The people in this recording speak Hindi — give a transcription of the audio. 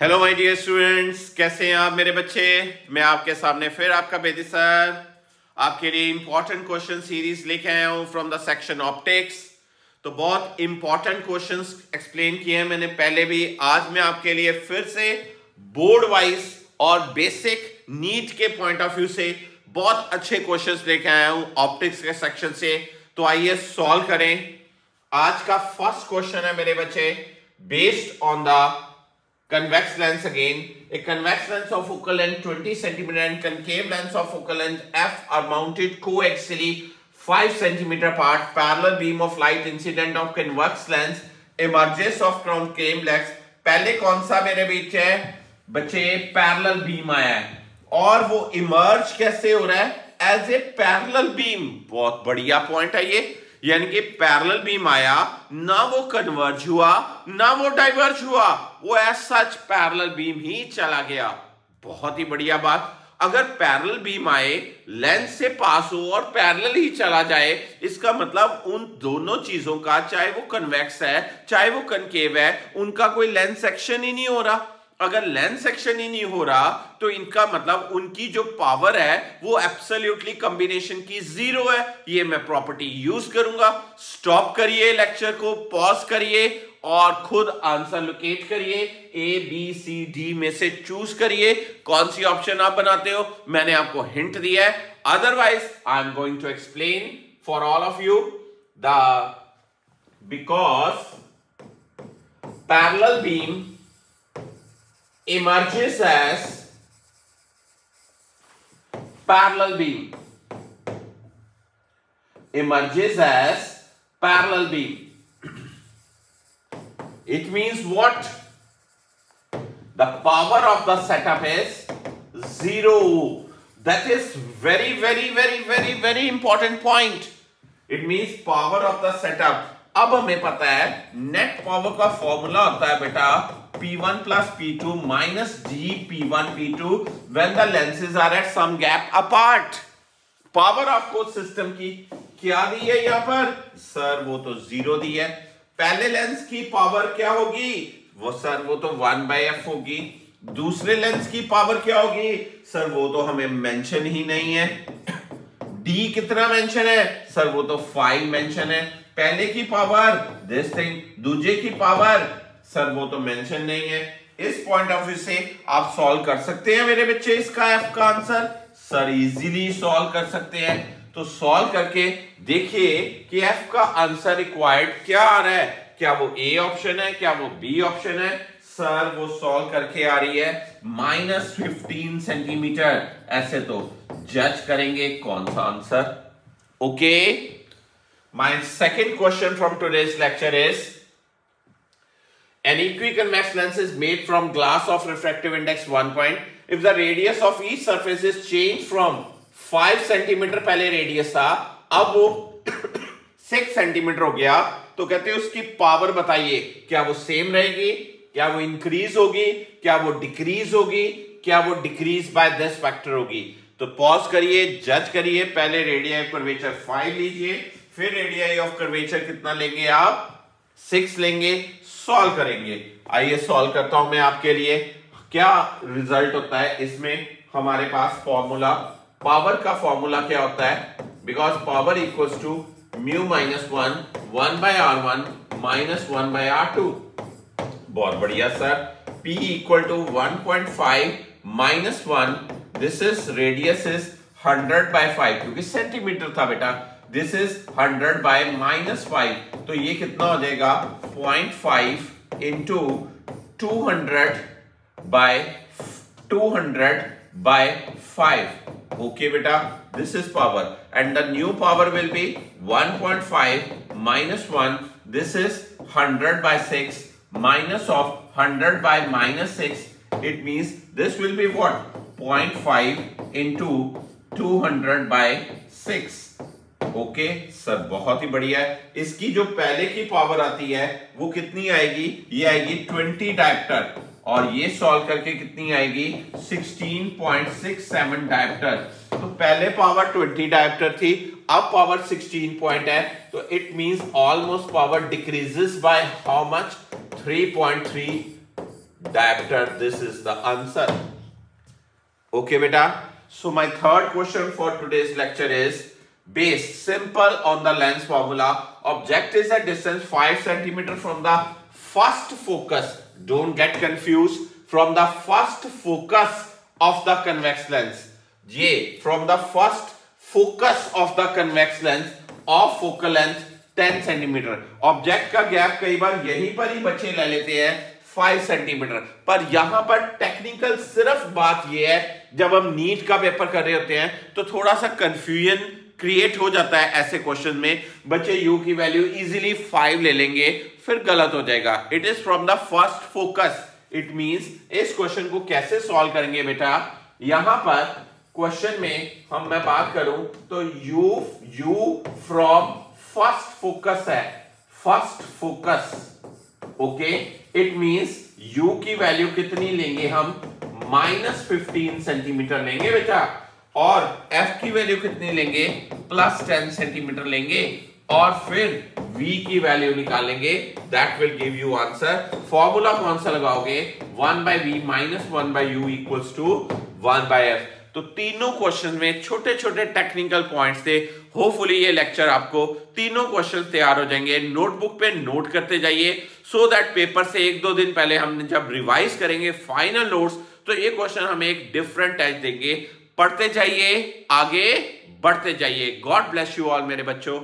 हेलो माय डियर स्टूडेंट्स, कैसे हैं आप मेरे बच्चे। मैं आपके सामने फिर आपका बेदी सर आपके लिए इंपॉर्टेंट क्वेश्चन सीरीज लेके आया हूं फ्रॉम द सेक्शन ऑप्टिक्स। तो बहुत इंपॉर्टेंट क्वेश्चंस एक्सप्लेन किए हैं मैंने पहले भी। आज मैं आपके लिए फिर से बोर्ड वाइज और बेसिक नीट के पॉइंट ऑफ व्यू से बहुत अच्छे क्वेश्चंस लेके आया हूं ऑप्टिक्स के सेक्शन से। तो आइए सॉल्व करें। आज का फर्स्ट क्वेश्चन है मेरे बच्चे, based on the convex lens again. A convex lens of focal length 20 cm and concave lens of focal length f are mounted coaxially 5 cm apart. Parallel beam of light incident of convex lens emerges of concave lens. पहले कौन सा मेरे बीच है बच्चे, पैरेलल बीम आया है और वो इमर्ज कैसे हो रहा है एज ए पैरेलल बीम। बहुत बढ़िया पॉइंट है ये, यानी कि पैरेलल बीम आया, ना वो कन्वर्ज हुआ ना वो डाइवर्ज हुआ, वो एज सच पैरेलल बीम ही चला गया। बहुत ही बढ़िया बात। अगर पैरेलल बीम आए, लेंस से पास हो और पैरेलल ही चला जाए, इसका मतलब उन दोनों चीजों का, चाहे वो कन्वेक्स है चाहे वो कनकेव है, उनका कोई लेंस सेक्शन ही नहीं हो रहा। अगर लेंस सेक्शन ही नहीं हो रहा तो इनका मतलब उनकी जो पावर है वो एब्सोल्युटली कॉम्बिनेशन की जीरो है। ये मैं प्रॉपर्टी यूज करूंगा। स्टॉप करिए लेक्चर को, पॉज करिए और खुद आंसर लोकेट करिए। ए बी सी डी में से चूज करिए कौन सी ऑप्शन आप बनाते हो। मैंने आपको हिंट दिया है, otherwise I am going to explain for all of you the because parallel beam emerges as parallel beam, emerges as parallel beam. It means what? The power of the setup is zero. That is very important point. It means power of the setup. अब हमें पता है नेट पावर का फॉर्मूला होता है बेटा P1 plus P2 minus P1 P2 when the lenses are at some gap apart. Power आपको सिस्टम की क्या दी है यहां पर सर? वो तो जीरो दी है। पहले लेंस की पावर क्या होगी वो सर? वो तो 1/f होगी। दूसरे लेंस की पावर क्या होगी सर? वो तो हमें मेंशन ही नहीं है। डी कितना मेंशन है सर? वो तो 5 मेंशन है। पहले की पावर दिस थिंग, दूसरे की पावर सर वो तो मेंशन नहीं है। इस पॉइंट ऑफ व्यू से आप सॉल्व कर सकते हैं मेरे बच्चे इसका एफ का आंसर सर इजीली सॉल्व कर सकते हैं। तो सॉल्व करके देखिए कि एफ का आंसर रिक्वायर्ड क्या आ रहा है। क्या वो ए ऑप्शन है, क्या वो बी ऑप्शन है? सर वो सॉल्व करके आ रही है -15 सेंटीमीटर। ऐसे तो जज करेंगे कौन सा answer. Okay, my second question from today's lecture is an equiconvex lens is made from glass of refractive index 1 point. If the radius of each surface is changed from 5 cm, पहले रेडियस था, अब वो 6 cm हो गया, तो कहते हैं उसकी पावर बताइए। क्या वो सेम रहेगी, क्या वो इंक्रीज होगी, क्या वो डिक्रीज होगी, क्या वो डिक्रीज बाय दिस फैक्टर होगी? तो पॉज करिए, जज करिए। पहले रेडियस ऑफ कर्वेचर 5 लीजिए, फिर रेडियस ऑफ कर्वेचर कितना लेंगे आप? 6 लेंगे। सॉल्व करेंगे। आइए सॉल्व करता हूं मैं आपके लिए। क्या रिजल्ट होता है इसमें? हमारे पास फॉर्मूला, पावर का फॉर्मूला क्या होता है? Because power equals to mu -1 1/r1 -1/r2। बहुत बढ़िया sir. P equal to 1.5 -1, this is radius is 100/5 क्योंकि सेंटीमीटर था बेटा। दिस इज 100/-5, तो ये कितना हो जाएगा 0.5 इंटू 200/5। ओके बेटा, this is power and the new power will be 1.5 -1, this is 100/6 minus of 100/-6. It means this will be what? 0.5 into 200/6. Okay sir, बहुत ही बढ़िया है। इसकी जो पहले की पावर आती है वो कितनी आएगी? ये आएगी 20 डायप्टर और ये सॉल्व करके कितनी आएगी? 16.67 डायप्टर। तो पहले पावर 20 डायप्टर थी, अब पावर 16 पॉइंट है, तो it means almost power decreases by how much? 3.3 diameter. This is the answer. Okay beta. So my third question for today's lecture is based simple on the lens formula. Object is a distance 5 cm from the first focus. Don't get confused. From the first focus of the convex lens. ये from the first focus of the convex lens of focal length 10 cm. Object का गैप कई बार यहीं पर ही बच्चे ले लेते हैं 5 सेंटीमीटर, पर यहां पर टेक्निकल सिर्फ बात यह है जब हम नीट का पेपर कर रहे होते हैं तो थोड़ा सा कंफ्यूजन क्रिएट हो जाता है ऐसे क्वेश्चन में। बच्चे यू की वैल्यू इजीली 5 ले लेंगे, फिर गलत हो जाएगा। It is from the first focus. It means इस क्वेश्चन को कैसे सॉल्व करेंगे बेटा, यहां पर क्वेश्चन में मैं बात करूं तो यू फ्रॉम फर्स्ट फोकस है, first focus. Okay, it means u की वैल्यू कितनी लेंगे हम, -15 सेंटीमीटर लेंगे बेटा, और f की वैल्यू कितनी लेंगे, +10 सेंटीमीटर लेंगे, और फिर v की वैल्यू निकालेंगे। That will give you answer. Formula कौन सा लगाओगे, 1/v - 1/u = 1/f। तो तीनों क्वेश्चन में छोटे छोटे टेक्निकल पॉइंट्स थे। होपफुली ये लेक्चर आपको तीनों क्वेश्चन तैयार हो जाएंगे। नोटबुक पे नोट करते जाइए सो दैट पेपर से 1-2 दिन पहले हम जब रिवाइज करेंगे फाइनल नोट्स तो ये क्वेश्चन हमें एक डिफरेंट टच देंगे। पढ़ते जाइए, आगे बढ़ते जाइए। गॉड ब्लेस यू ऑल मेरे बच्चों।